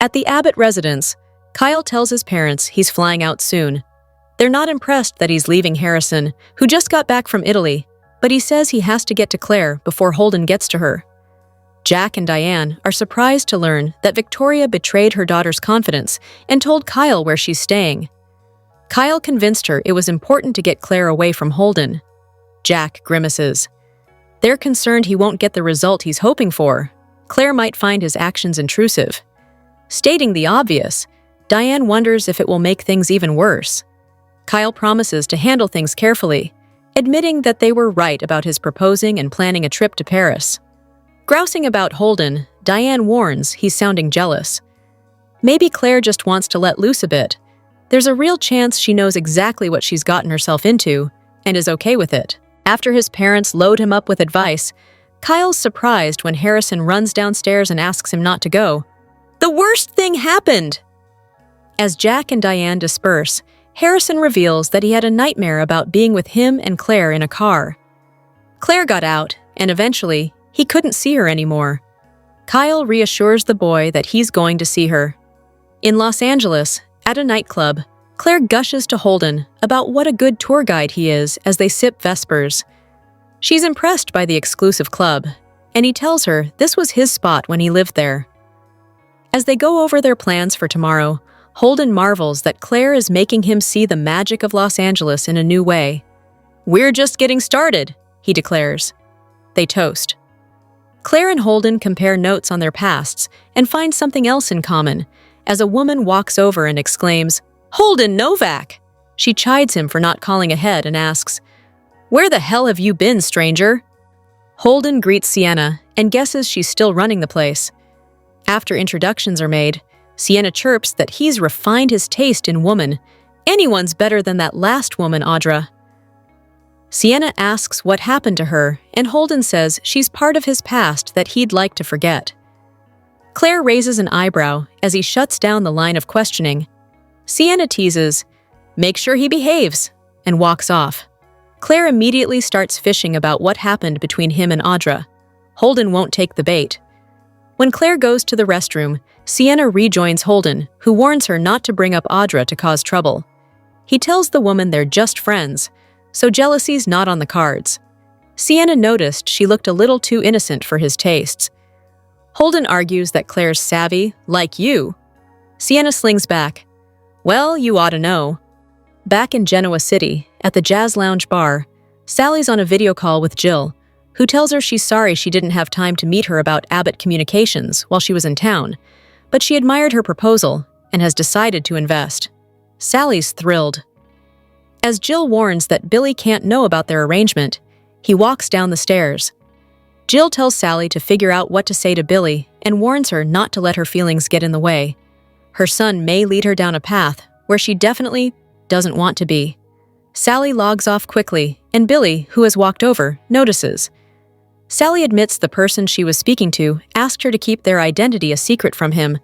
At the Abbott residence, Kyle tells his parents he's flying out soon. They're not impressed that he's leaving Harrison, who just got back from Italy, but he says he has to get to Claire before Holden gets to her. Jack and Diane are surprised to learn that Victoria betrayed her daughter's confidence and told Kyle where she's staying. Kyle convinced her it was important to get Claire away from Holden. Jack grimaces. They're concerned he won't get the result he's hoping for. Claire might find his actions intrusive. Stating the obvious, Diane wonders if it will make things even worse. Kyle promises to handle things carefully, admitting that they were right about his proposing and planning a trip to Paris. Grousing about Holden, Diane warns he's sounding jealous. Maybe Claire just wants to let loose a bit. There's a real chance she knows exactly what she's gotten herself into and is okay with it. After his parents load him up with advice, Kyle's surprised when Harrison runs downstairs and asks him not to go. The worst thing happened! As Jack and Diane disperse, Harrison reveals that he had a nightmare about being with him and Claire in a car. Claire got out, and eventually, he couldn't see her anymore. Kyle reassures the boy that he's going to see her. In Los Angeles, at a nightclub, Claire gushes to Holden about what a good tour guide he is as they sip Vespers. She's impressed by the exclusive club, and he tells her this was his spot when he lived there. As they go over their plans for tomorrow, Holden marvels that Claire is making him see the magic of Los Angeles in a new way. "We're just getting started," he declares. They toast. Claire and Holden compare notes on their pasts and find something else in common as a woman walks over and exclaims, "Holden Novak!" She chides him for not calling ahead and asks, "Where the hell have you been, stranger?" Holden greets Sienna and guesses she's still running the place. After introductions are made, Sienna chirps that he's refined his taste in woman. Anyone's better than that last woman, Audra. Sienna asks what happened to her, and Holden says she's part of his past that he'd like to forget. Claire raises an eyebrow as he shuts down the line of questioning. Sienna teases, "Make sure he behaves," and walks off. Claire immediately starts fishing about what happened between him and Audra. Holden won't take the bait. When Claire goes to the restroom, Sienna rejoins Holden, who warns her not to bring up Audra to cause trouble. He tells the woman they're just friends, so jealousy's not on the cards. Sienna noticed she looked a little too innocent for his tastes. Holden argues that Claire's savvy, like you. Sienna slings back, "Well, you ought to know." Back in Genoa City, at the Jazz Lounge bar, Sally's on a video call with Jill, who tells her she's sorry she didn't have time to meet her about Abbott Communications while she was in town, but she admired her proposal and has decided to invest. Sally's thrilled. As Jill warns that Billy can't know about their arrangement, he walks down the stairs. Jill tells Sally to figure out what to say to Billy and warns her not to let her feelings get in the way. Her son may lead her down a path where she definitely doesn't want to be. Sally logs off quickly, and Billy, who has walked over, notices. Sally admits the person she was speaking to asked her to keep their identity a secret from him.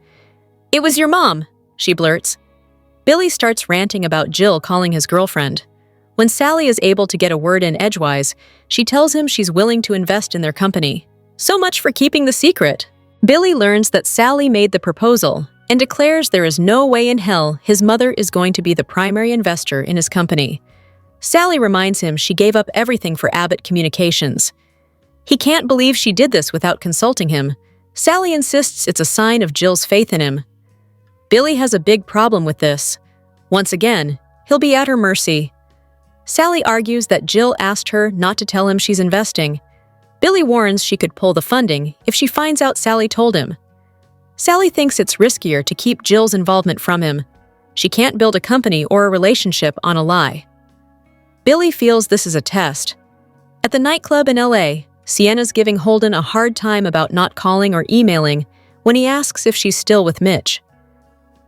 "It was your mom," she blurts. Billy starts ranting about Jill calling his girlfriend. When Sally is able to get a word in edgewise, she tells him she's willing to invest in their company. So much for keeping the secret. Billy learns that Sally made the proposal and declares there is no way in hell his mother is going to be the primary investor in his company. Sally reminds him she gave up everything for Abbott Communications. He can't believe she did this without consulting him. Sally insists it's a sign of Jill's faith in him. Billy has a big problem with this. Once again, he'll be at her mercy. Sally argues that Jill asked her not to tell him she's investing. Billy warns she could pull the funding if she finds out Sally told him. Sally thinks it's riskier to keep Jill's involvement from him. She can't build a company or a relationship on a lie. Billy feels this is a test. At the nightclub in LA, Sienna's giving Holden a hard time about not calling or emailing when he asks if she's still with Mitch.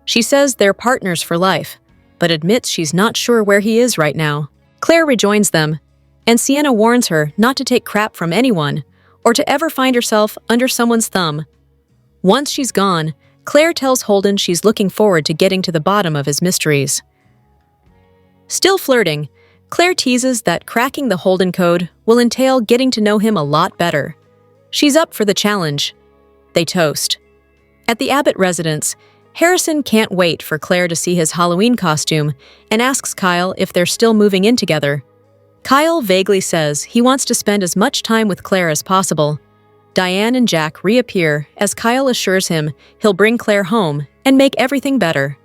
She says they're partners for life, but admits she's not sure where he is right now. Claire rejoins them, and Sienna warns her not to take crap from anyone or to ever find herself under someone's thumb. Once she's gone, Claire tells Holden she's looking forward to getting to the bottom of his mysteries. Still flirting, Claire teases that cracking the Holden code will entail getting to know him a lot better. She's up for the challenge. They toast. At the Abbott residence, Harrison can't wait for Claire to see his Halloween costume and asks Kyle if they're still moving in together. Kyle vaguely says he wants to spend as much time with Claire as possible. Diane and Jack reappear as Kyle assures him he'll bring Claire home and make everything better.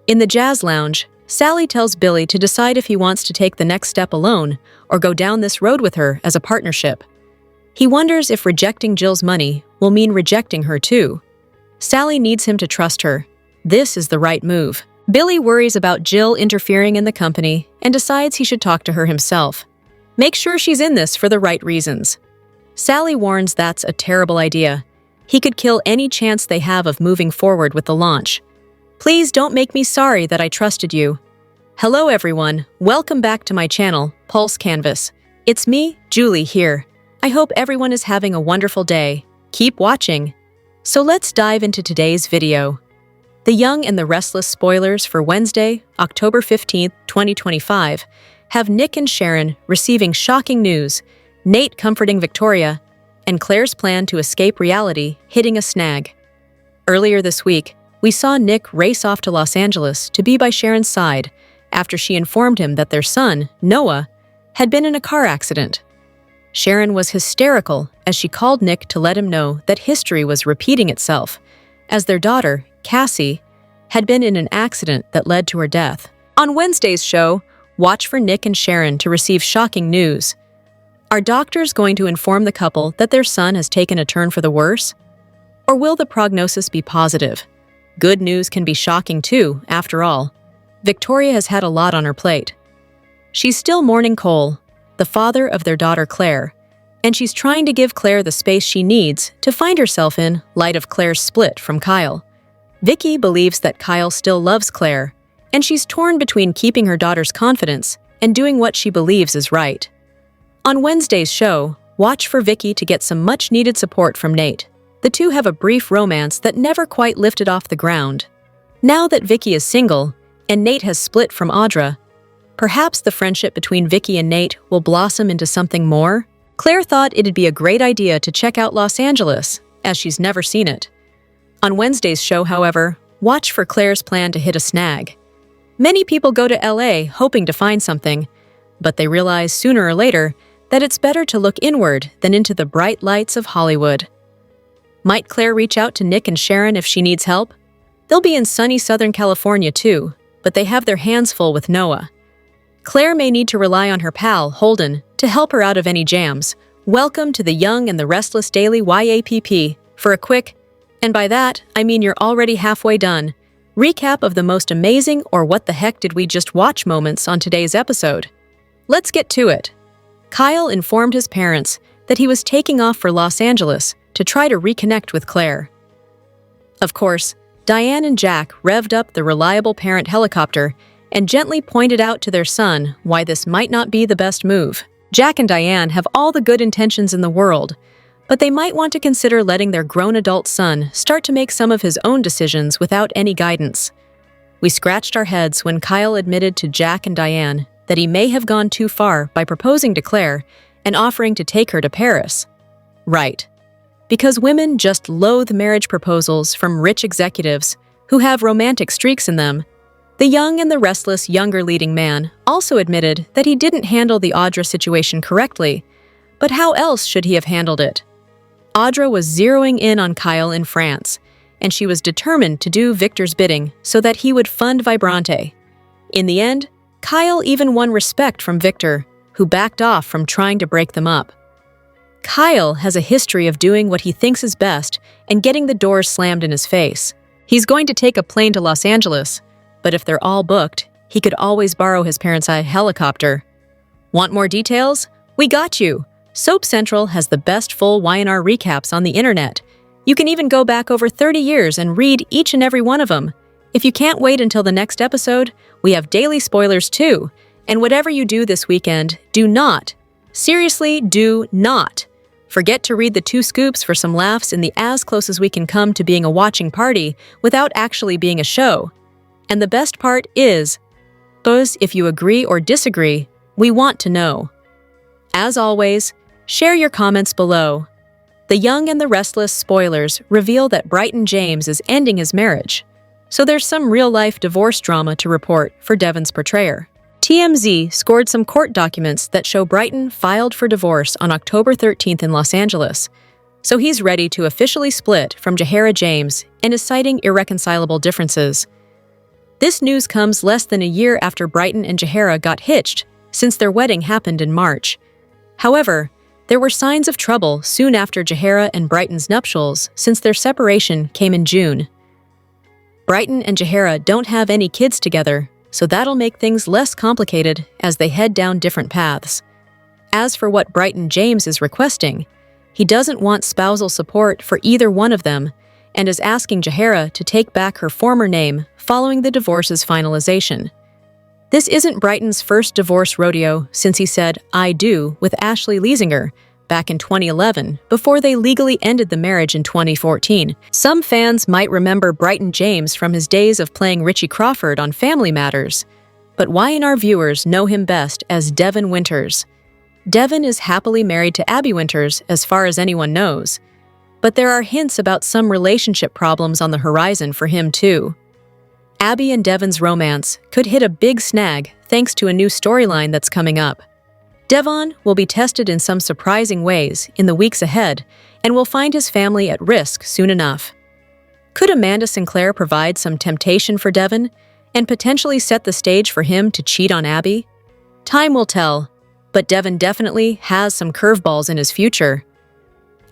In the jazz lounge, Sally tells Billy to decide if he wants to take the next step alone or go down this road with her as a partnership. He wonders if rejecting Jill's money will mean rejecting her too. Sally needs him to trust her. This is the right move. Billy worries about Jill interfering in the company and decides he should talk to her himself. Make sure she's in this for the right reasons. Sally warns that's a terrible idea. He could kill any chance they have of moving forward with the launch. Please don't make me sorry that I trusted you. Hello everyone, welcome back to my channel, Pulse Canvas. It's me, Julie, here. I hope everyone is having a wonderful day. Keep watching. So let's dive into today's video. The Young and the Restless spoilers for Wednesday, October 15th, 2025, have Nick and Sharon receiving shocking news, Nate comforting Victoria, and Claire's plan to escape reality hitting a snag. Earlier this week, we saw Nick race off to Los Angeles to be by Sharon's side after she informed him that their son, Noah, had been in a car accident. Sharon was hysterical as she called Nick to let him know that history was repeating itself, as their daughter, Cassie, had been in an accident that led to her death. On Wednesday's show, watch for Nick and Sharon to receive shocking news. Are doctors going to inform the couple that their son has taken a turn for the worse? Or will the prognosis be positive? Good news can be shocking too, after all. Victoria has had a lot on her plate. She's still mourning Cole, the father of their daughter Claire, and she's trying to give Claire the space she needs to find herself in light of Claire's split from Kyle. Vicky believes that Kyle still loves Claire, and she's torn between keeping her daughter's confidence and doing what she believes is right. On Wednesday's show, watch for Vicky to get some much-needed support from Nate. The two have a brief romance that never quite lifted off the ground. Now that Vicky is single, and Nate has split from Audra, perhaps the friendship between Vicky and Nate will blossom into something more? Claire thought it'd be a great idea to check out Los Angeles, as she's never seen it. On Wednesday's show, however, watch for Claire's plan to hit a snag. Many people go to LA hoping to find something, but they realize sooner or later that it's better to look inward than into the bright lights of Hollywood. Might Claire reach out to Nick and Sharon if she needs help? They'll be in sunny Southern California too, but they have their hands full with Noah. Claire may need to rely on her pal, Holden, to help her out of any jams. Welcome to the Young and the Restless Daily YAPP for a quick, and by that, I mean you're already halfway done, recap of the most amazing or what the heck did we just watch moments on today's episode. Let's get to it. Kyle informed his parents that he was taking off for Los Angeles to try to reconnect with Claire. Of course, Diane and Jack revved up the reliable parent helicopter and gently pointed out to their son why this might not be the best move. Jack and Diane have all the good intentions in the world, but they might want to consider letting their grown adult son start to make some of his own decisions without any guidance. We scratched our heads when Kyle admitted to Jack and Diane that he may have gone too far by proposing to Claire and offering to take her to Paris. Right. Because women just loathe marriage proposals from rich executives who have romantic streaks in them. The Young and the Restless younger leading man also admitted that he didn't handle the Audra situation correctly, but how else should he have handled it? Audra was zeroing in on Kyle in France, and she was determined to do Victor's bidding so that he would fund Vibrante. In the end, Kyle even won respect from Victor, who backed off from trying to break them up. Kyle has a history of doing what he thinks is best and getting the doors slammed in his face. He's going to take a plane to Los Angeles, but if they're all booked, he could always borrow his parents' helicopter. Want more details? We got you! Soap Central has the best full Y&R recaps on the internet. You can even go back over 30 years and read each and every one of them. If you can't wait until the next episode, we have daily spoilers too. And whatever you do this weekend, do not, seriously do not, forget to read the 2 scoops for some laughs in the as close as we can come to being a watching party without actually being a show. And the best part is, if you agree or disagree, we want to know. As always, share your comments below. The Young and the Restless spoilers reveal that Brighton James is ending his marriage. so there's some real-life divorce drama to report for Devon's portrayer. TMZ scored some court documents that show Brighton filed for divorce on October 13th in Los Angeles, so he's ready to officially split from Jahara James and is citing irreconcilable differences. This news comes less than a year after Brighton and Jahara got hitched, since their wedding happened in March. However, there were signs of trouble soon after Jahara and Brighton's nuptials, since their separation came in June. Brighton and Jahara don't have any kids together, so that'll make things less complicated as they head down different paths. As for what Brighton James is requesting, he doesn't want spousal support for either one of them and is asking Jahara to take back her former name following the divorce's finalization. This isn't Brighton's first divorce rodeo since he said "I do" with Ashley Leisinger back in 2011 before they legally ended the marriage in 2014. Some fans might remember Brighton James from his days of playing Richie Crawford on Family Matters, but Y&R viewers know him best as Devon Winters. Devon is happily married to Abby Winters as far as anyone knows, but there are hints about some relationship problems on the horizon for him too. Abby and Devon's romance could hit a big snag thanks to a new storyline that's coming up. Devon will be tested in some surprising ways in the weeks ahead and will find his family at risk soon enough. Could Amanda Sinclair provide some temptation for Devon and potentially set the stage for him to cheat on Abby? Time will tell, but Devon definitely has some curveballs in his future.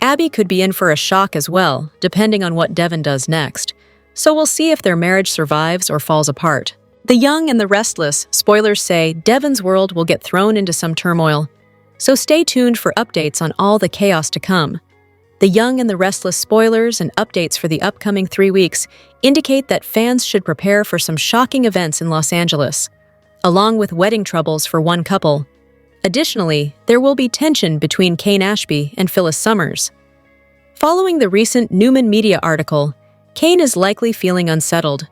Abby could be in for a shock as well, depending on what Devon does next, so we'll see if their marriage survives or falls apart. The Young and the Restless, spoilers say Devon's world will get thrown into some turmoil, so stay tuned for updates on all the chaos to come. The Young and the Restless spoilers and updates for the upcoming 3 weeks indicate that fans should prepare for some shocking events in Los Angeles, along with wedding troubles for one couple. Additionally, there will be tension between Kane Ashby and Phyllis Summers. Following the recent Newman Media article, Kane is likely feeling unsettled.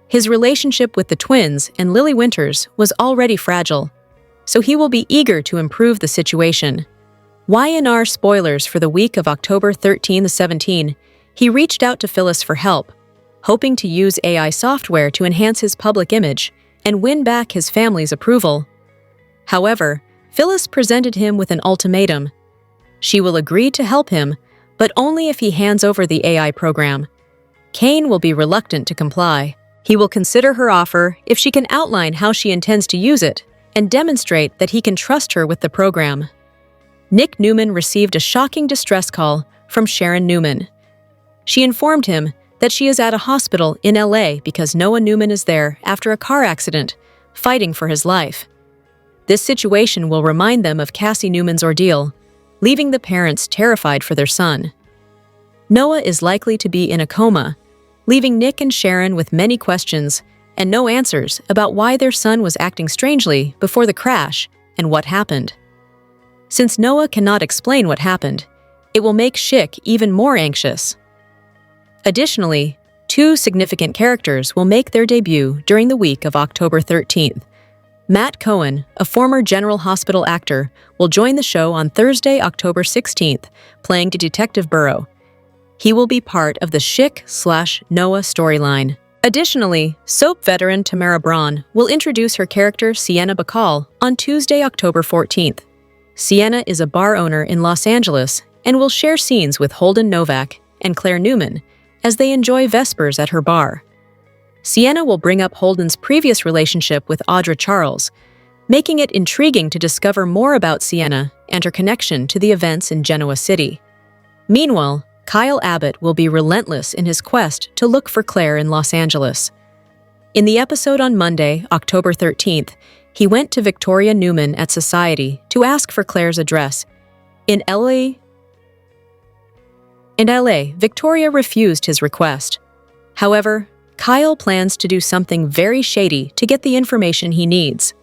His relationship with the twins and Lily Winters was already fragile, so he will be eager to improve the situation. Y&R spoilers for the week of October 13 to 17, he reached out to Phyllis for help, hoping to use AI software to enhance his public image and win back his family's approval. However, Phyllis presented him with an ultimatum. She will agree to help him, but only if he hands over the AI program. Kane will be reluctant to comply. He will consider her offer if she can outline how she intends to use it and demonstrate that he can trust her with the program. Nick Newman received a shocking distress call from Sharon Newman. She informed him that she is at a hospital in LA because Noah Newman is there after a car accident, fighting for his life. This situation will remind them of Cassie Newman's ordeal, leaving the parents terrified for their son. Noah is likely to be in a coma, leaving Nick and Sharon with many questions and no answers about why their son was acting strangely before the crash and what happened. Since Noah cannot explain what happened, it will make Schick even more anxious. Additionally, 2 significant characters will make their debut during the week of October 13th. Matt Cohen, a former General Hospital actor, will join the show on Thursday, October 16th, playing Detective Burrow. He will be part of the Schick/Noah storyline. Additionally, soap veteran Tamara Braun will introduce her character Sienna Bacall on Tuesday, October 14th. Sienna is a bar owner in Los Angeles and will share scenes with Holden Novak and Claire Newman as they enjoy Vespers at her bar. Sienna will bring up Holden's previous relationship with Audra Charles, making it intriguing to discover more about Sienna and her connection to the events in Genoa City. Meanwhile, Kyle Abbott will be relentless in his quest to look for Clare in Los Angeles. In the episode on Monday, October 13th, he went to Victoria Newman at Society to ask for Clare's address. In LA, Victoria refused his request. However, Kyle plans to do something very shady to get the information he needs.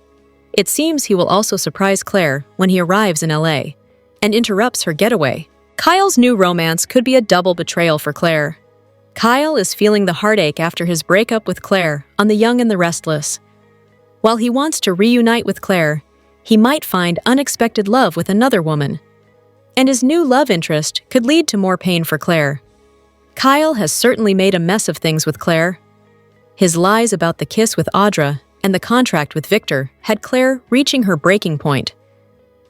It seems he will also surprise Clare when he arrives in LA and interrupts her getaway. Kyle's new romance could be a double betrayal for Clare. Kyle is feeling the heartache after his breakup with Clare on The Young and the Restless. While he wants to reunite with Clare, he might find unexpected love with another woman. And his new love interest could lead to more pain for Clare. Kyle has certainly made a mess of things with Clare. His lies about the kiss with Audra and the contract with Victor had Clare reaching her breaking point.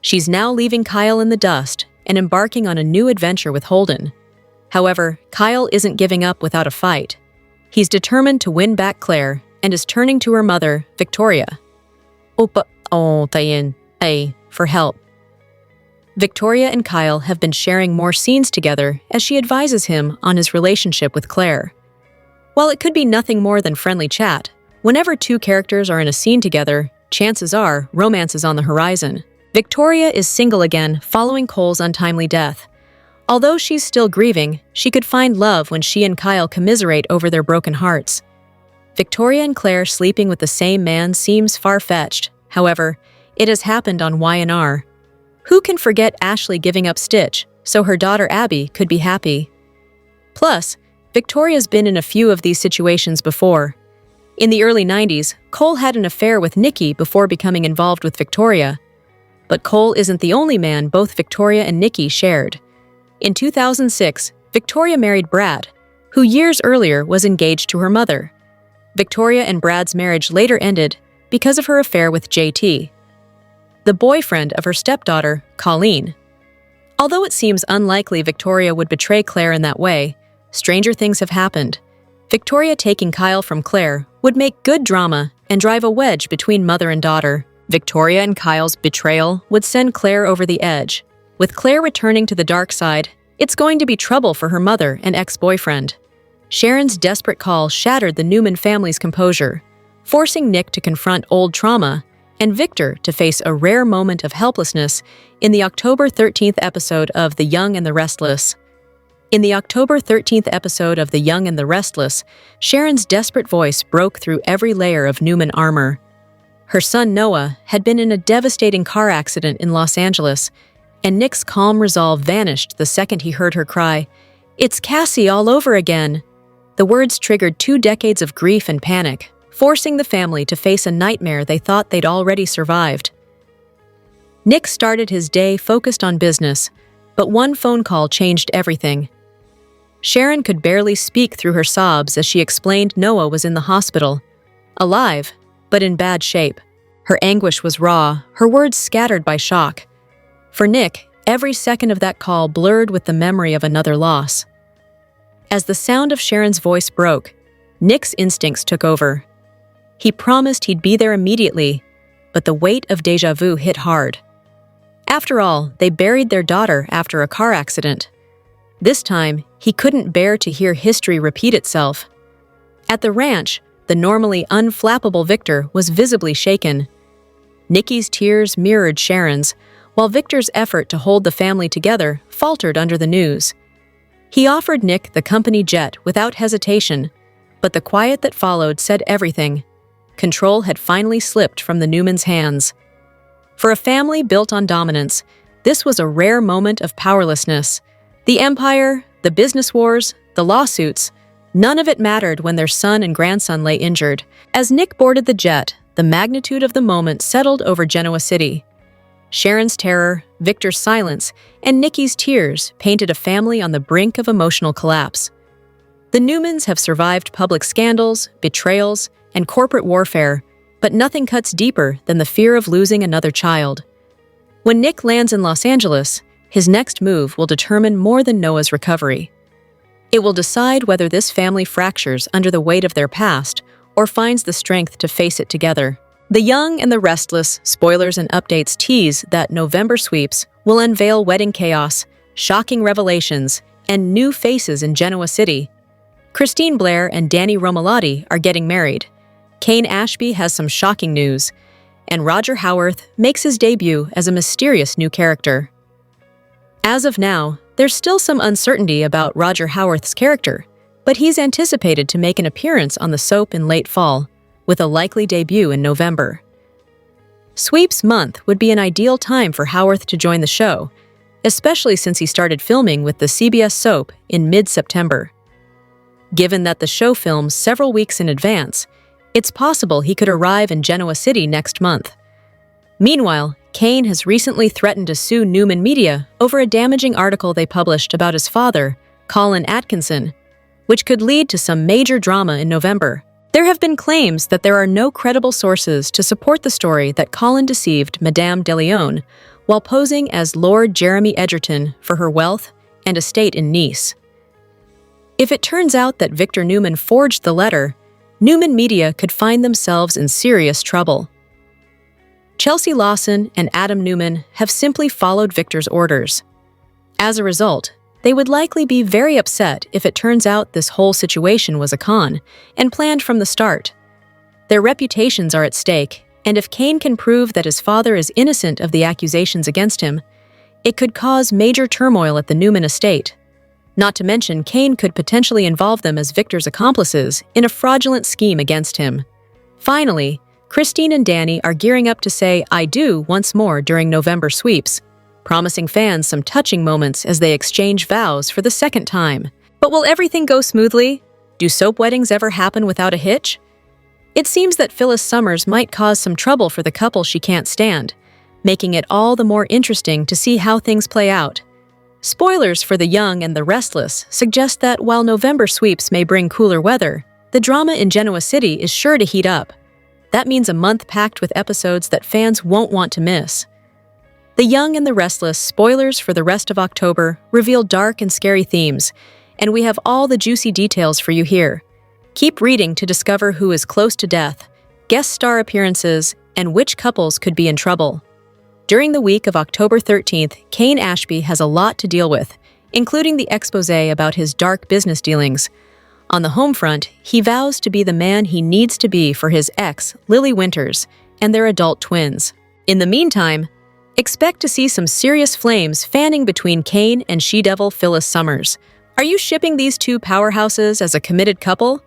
She's now leaving Kyle in the dust and embarking on a new adventure with Holden. However, Kyle isn't giving up without a fight. He's determined to win back Clare and is turning to her mother, Victoria, for help. Victoria and Kyle have been sharing more scenes together as she advises him on his relationship with Clare. While it could be nothing more than friendly chat, whenever two characters are in a scene together, chances are romance is on the horizon. Victoria is single again following Cole's untimely death. Although she's still grieving, she could find love when she and Kyle commiserate over their broken hearts. Victoria and Clare sleeping with the same man seems far-fetched. However, it has happened on Y&R. Who can forget Ashley giving up Stitch so her daughter Abby could be happy? Plus, Victoria's been in a few of these situations before. In the early 90s, Cole had an affair with Nikki before becoming involved with Victoria. But Cole isn't the only man both Victoria and Nikki shared. In 2006, Victoria married Brad, who years earlier was engaged to her mother. Victoria and Brad's marriage later ended because of her affair with JT, the boyfriend of her stepdaughter, Colleen. Although it seems unlikely Victoria would betray Clare in that way, stranger things have happened. Victoria taking Kyle from Clare would make good drama and drive a wedge between mother and daughter. Victoria and Kyle's betrayal would send Clare over the edge. With Clare returning to the dark side, it's going to be trouble for her mother and ex-boyfriend. Sharon's desperate call shattered the Newman family's composure, forcing Nick to confront old trauma and Victor to face a rare moment of helplessness in the October 13th episode of The Young and the Restless. In the October 13th episode of The Young and the Restless, Sharon's desperate voice broke through every layer of Newman armor. Her son Noah had been in a devastating car accident in Los Angeles, and Nick's calm resolve vanished the second he heard her cry, "It's Cassie all over again!" The words triggered 2 decades of grief and panic, forcing the family to face a nightmare they thought they'd already survived. Nick started his day focused on business, but one phone call changed everything. Sharon could barely speak through her sobs as she explained Noah was in the hospital, alive, but in bad shape. Her anguish was raw, her words scattered by shock. For Nick, every second of that call blurred with the memory of another loss. As the sound of Sharon's voice broke, Nick's instincts took over. He promised he'd be there immediately, but the weight of déjà vu hit hard. After all, they buried their daughter after a car accident. This time, he couldn't bear to hear history repeat itself. At the ranch, the normally unflappable Victor was visibly shaken. Nikki's tears mirrored Sharon's, while Victor's effort to hold the family together faltered under the news. He offered Nick the company jet without hesitation, but the quiet that followed said everything. Control had finally slipped from the Newmans' hands. For a family built on dominance, this was a rare moment of powerlessness. The empire, the business wars, the lawsuits, none of it mattered when their son and grandson lay injured. As Nick boarded the jet, the magnitude of the moment settled over Genoa City. Sharon's terror, Victor's silence, and Nikki's tears painted a family on the brink of emotional collapse. The Newmans have survived public scandals, betrayals, and corporate warfare, but nothing cuts deeper than the fear of losing another child. When Nick lands in Los Angeles, his next move will determine more than Noah's recovery. It will decide whether this family fractures under the weight of their past or finds the strength to face it together. The Young and the Restless spoilers and updates tease that November sweeps will unveil wedding chaos, shocking revelations, and new faces in Genoa City. Christine Blair and Danny Romalotti are getting married. Kane Ashby has some shocking news, and Roger Howarth makes his debut as a mysterious new character. As of now, there's still some uncertainty about Roger Howarth's character, but he's anticipated to make an appearance on the soap in late fall, with a likely debut in November. Sweeps month would be an ideal time for Howarth to join the show, especially since he started filming with the CBS soap in mid-September. Given that the show films several weeks in advance, it's possible he could arrive in Genoa City next month. Meanwhile, Kane has recently threatened to sue Newman Media over a damaging article they published about his father, Colin Atkinson, which could lead to some major drama in November. There have been claims that there are no credible sources to support the story that Colin deceived Madame de Leon while posing as Lord Jeremy Edgerton for her wealth and estate in Nice. If it turns out that Victor Newman forged the letter, Newman Media could find themselves in serious trouble. Chelsea Lawson and Adam Newman have simply followed Victor's orders. As a result, they would likely be very upset if it turns out this whole situation was a con and planned from the start. Their reputations are at stake, and if Kane can prove that his father is innocent of the accusations against him, it could cause major turmoil at the Newman estate. Not to mention, Kane could potentially involve them as Victor's accomplices in a fraudulent scheme against him. Finally, Christine and Danny are gearing up to say "I do" once more during November sweeps, promising fans some touching moments as they exchange vows for the second time. But will everything go smoothly? Do soap weddings ever happen without a hitch? It seems that Phyllis Summers might cause some trouble for the couple she can't stand, making it all the more interesting to see how things play out. Spoilers for The Young and the Restless suggest that while November sweeps may bring cooler weather, the drama in Genoa City is sure to heat up. That means a month packed with episodes that fans won't want to miss. The Young and the Restless spoilers for the rest of October reveal dark and scary themes, and we have all the juicy details for you here. Keep reading to discover who is close to death, guest star appearances, and which couples could be in trouble. During the week of October 13th, Kane Ashby has a lot to deal with, including the exposé about his dark business dealings. On the home front, he vows to be the man he needs to be for his ex, Lily Winters, and their adult twins. In the meantime, expect to see some serious flames fanning between Kane and she-devil Phyllis Summers. Are you shipping these two powerhouses as a committed couple?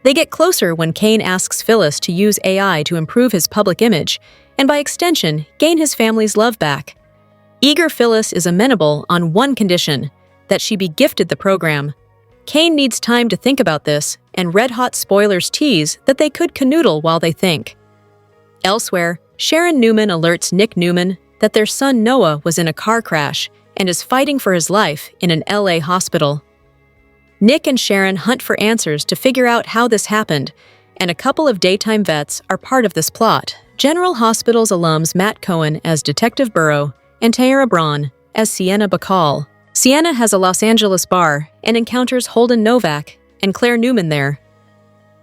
They get closer when Kane asks Phyllis to use AI to improve his public image, and by extension, gain his family's love back. Eager Phyllis is amenable on one condition, that she be gifted the program. Kane needs time to think about this, and red-hot spoilers tease that they could canoodle while they think. Elsewhere, Sharon Newman alerts Nick Newman that their son Noah was in a car crash and is fighting for his life in an LA hospital. Nick and Sharon hunt for answers to figure out how this happened, and a couple of daytime vets are part of this plot. General Hospital's alums Matt Cohen as Detective Burrow and Tayara Braun as Sienna Bacall. Sienna has a Los Angeles bar and encounters Holden Novak and Claire Newman there.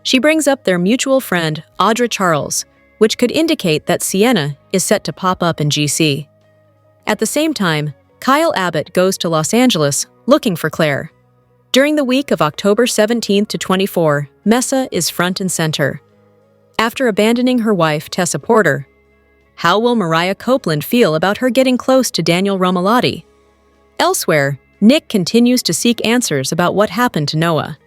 She brings up their mutual friend, Audra Charles, which could indicate that Sienna is set to pop up in GC. At the same time, Kyle Abbott goes to Los Angeles looking for Claire. During the week of October 17th to 24, Mesa is front and center. After abandoning her wife, Tessa Porter, how will Mariah Copeland feel about her getting close to Daniel Romalotti? Elsewhere, Nick continues to seek answers about what happened to Noah.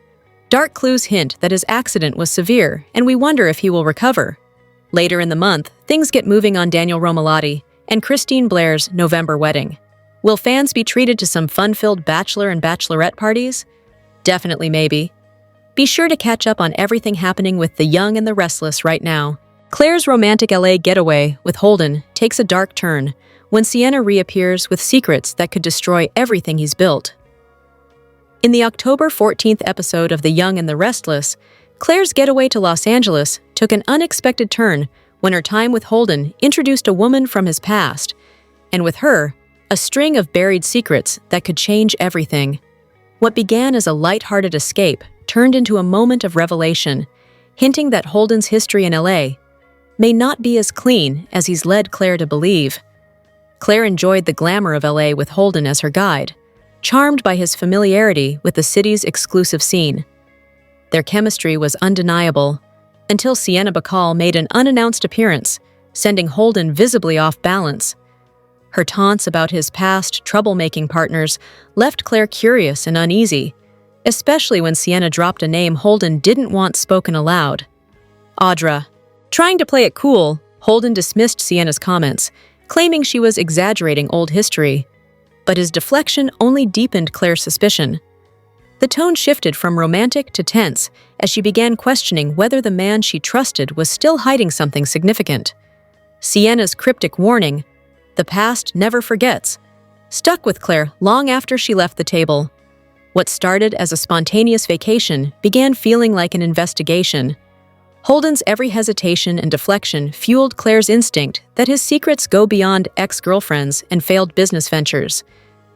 Dark clues hint that his accident was severe, and we wonder if he will recover. Later in the month, things get moving on Daniel Romalotti and Christine Blair's November wedding. Will fans be treated to some fun-filled bachelor and bachelorette parties? Definitely maybe. Be sure to catch up on everything happening with The Young and the Restless right now. Claire's romantic LA getaway with Holden takes a dark turn when Sienna reappears with secrets that could destroy everything he's built. In the October 14th episode of The Young and the Restless, Claire's getaway to Los Angeles took an unexpected turn when her time with Holden introduced a woman from his past, and with her, a string of buried secrets that could change everything. What began as a light-hearted escape turned into a moment of revelation, hinting that Holden's history in LA may not be as clean as he's led Claire to believe. Claire enjoyed the glamour of LA with Holden as her guide, charmed by his familiarity with the city's exclusive scene. Their chemistry was undeniable, until Sienna Bacall made an unannounced appearance, sending Holden visibly off balance. Her taunts about his past troublemaking partners left Claire curious and uneasy, especially when Sienna dropped a name Holden didn't want spoken aloud. Audra. Trying to play it cool, Holden dismissed Sienna's comments, claiming she was exaggerating old history. But his deflection only deepened Claire's suspicion. The tone shifted from romantic to tense as she began questioning whether the man she trusted was still hiding something significant. Sienna's cryptic warning, "The past never forgets," stuck with Claire long after she left the table. What started as a spontaneous vacation began feeling like an investigation. Holden's every hesitation and deflection fueled Claire's instinct that his secrets go beyond ex-girlfriends and failed business ventures.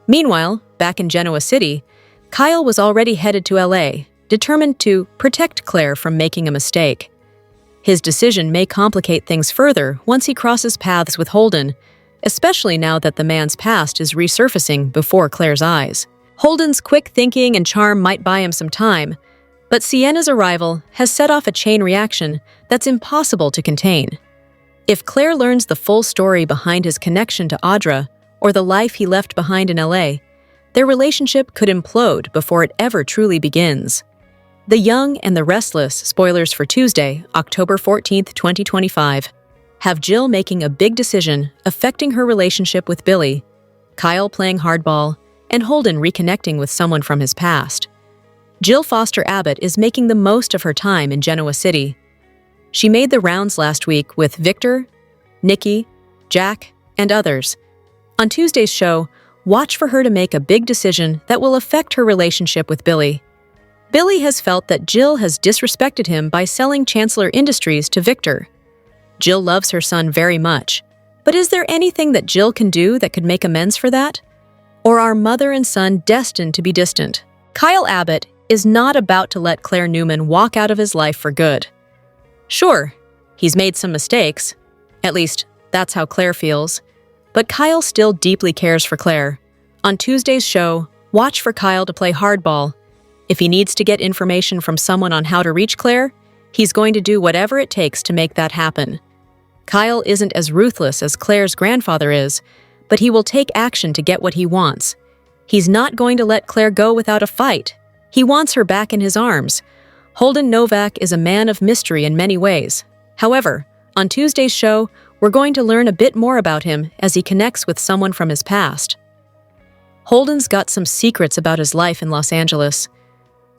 Meanwhile, back in Genoa City, Kyle was already headed to LA, determined to protect Claire from making a mistake. His decision may complicate things further once he crosses paths with Holden, especially now that the man's past is resurfacing before Claire's eyes. Holden's quick thinking and charm might buy him some time, but Sienna's arrival has set off a chain reaction that's impossible to contain. If Claire learns the full story behind his connection to Audra or the life he left behind in LA, their relationship could implode before it ever truly begins. The Young and the Restless, spoilers for Tuesday, October 14th, 2025, have Jill making a big decision affecting her relationship with Billy, Kyle playing hardball, and Holden reconnecting with someone from his past. Jill Foster Abbott is making the most of her time in Genoa City. She made the rounds last week with Victor, Nikki, Jack, and others. On Tuesday's show, watch for her to make a big decision that will affect her relationship with Billy. Billy has felt that Jill has disrespected him by selling Chancellor Industries to Victor. Jill loves her son very much, but is there anything that Jill can do that could make amends for that? Or are mother and son destined to be distant? Kyle Abbott is not about to let Claire Newman walk out of his life for good. Sure, he's made some mistakes. At least, that's how Claire feels. But Kyle still deeply cares for Claire. On Tuesday's show, watch for Kyle to play hardball. If he needs to get information from someone on how to reach Claire, he's going to do whatever it takes to make that happen. Kyle isn't as ruthless as Claire's grandfather is, but he will take action to get what he wants. He's not going to let Claire go without a fight. He wants her back in his arms. Holden Novak is a man of mystery in many ways. However, on Tuesday's show, we're going to learn a bit more about him as he connects with someone from his past. Holden's got some secrets about his life in Los Angeles.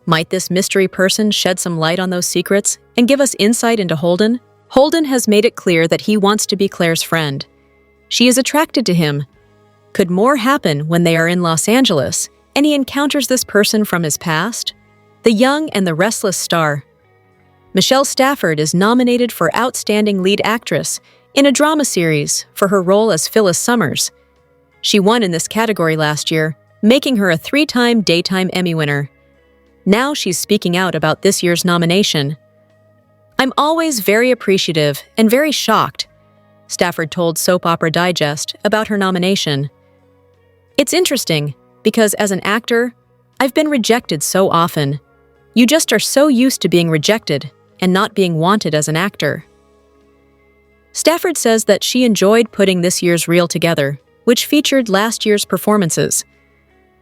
Might this mystery person shed some light on those secrets and give us insight into Holden? Holden has made it clear that he wants to be Claire's friend. She is attracted to him. Could more happen when they are in Los Angeles and he encounters this person from his past? The Young and the Restless star Michelle Stafford is nominated for Outstanding Lead Actress in a drama series for her role as Phyllis Summers. She won in this category last year, making her a 3-time Daytime Emmy winner. Now she's speaking out about this year's nomination. "I'm always very appreciative and very shocked," Stafford told Soap Opera Digest about her nomination. "It's interesting, because as an actor, I've been rejected so often. You just are so used to being rejected and not being wanted as an actor." Stafford says that she enjoyed putting this year's reel together, which featured last year's performances.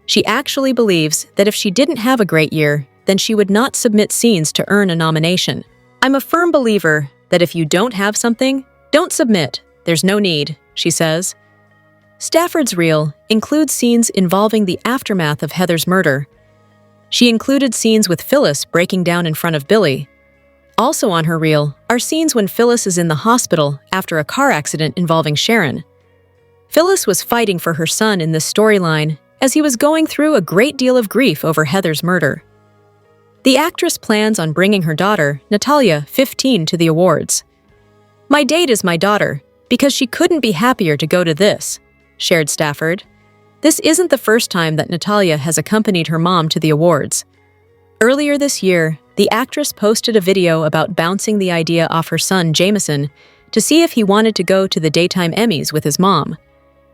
She actually believes that if she didn't have a great year, then she would not submit scenes to earn a nomination. "I'm a firm believer that if you don't have something, don't submit. There's no need," she says. Stafford's reel includes scenes involving the aftermath of Heather's murder. She included scenes with Phyllis breaking down in front of Billy. Also on her reel are scenes when Phyllis is in the hospital after a car accident involving Sharon. Phyllis was fighting for her son in this storyline as he was going through a great deal of grief over Heather's murder. The actress plans on bringing her daughter, Natalia, 15, to the awards. "My date is my daughter, because she couldn't be happier to go to this," shared Stafford. This isn't the first time that Natalia has accompanied her mom to the awards. Earlier this year, the actress posted a video about bouncing the idea off her son, Jameson, to see if he wanted to go to the Daytime Emmys with his mom.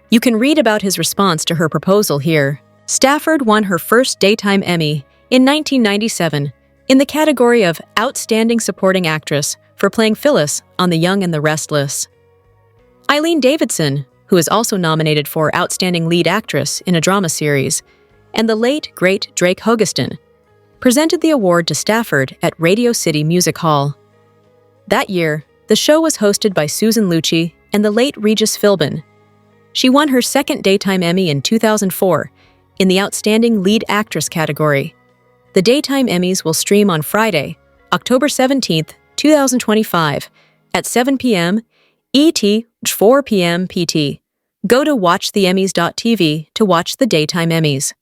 You can read about his response to her proposal here. Stafford won her first Daytime Emmy in 1997 in the category of Outstanding Supporting Actress for playing Phyllis on The Young and the Restless. Eileen Davidson, who is also nominated for Outstanding Lead Actress in a drama series, and the late, great Drake Hogestyn, presented the award to Stafford at Radio City Music Hall. That year, the show was hosted by Susan Lucci and the late Regis Philbin. She won her second Daytime Emmy in 2004 in the Outstanding Lead Actress category. The Daytime Emmys will stream on Friday, October 17th, 2025, at 7 p.m. ET, 4 p.m. PT. Go to watchtheemmys.tv to watch the Daytime Emmys.